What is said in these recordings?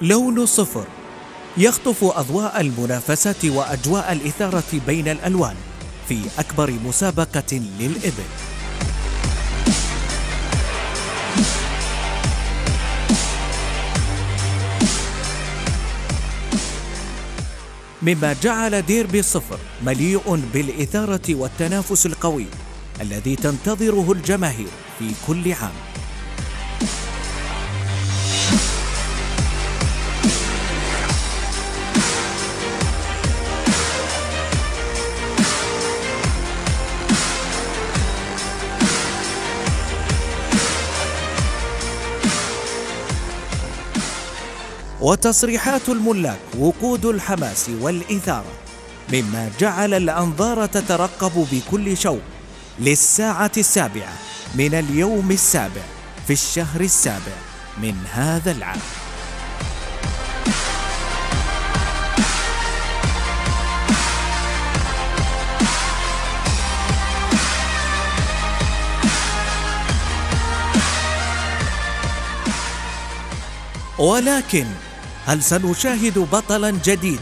لون صفر يخطف أضواء المنافسة وأجواء الإثارة بين الألوان في أكبر مسابقة للإبل. مما جعل ديربي صفر مليء بالإثارة والتنافس القوي الذي تنتظره الجماهير في كل عام. وتصريحات الملاك وقود الحماس والإثارة، مما جعل الأنظار تترقب بكل شوق للساعة 7 من اليوم 7 في الشهر 7 من هذا العام. ولكن هل سنشاهد بطلا جديد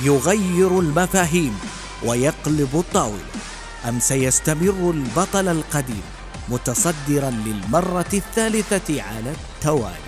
يغير المفاهيم ويقلب الطاولة، أم سيستمر البطل القديم متصدرا للمرة الثالثة على التوالي؟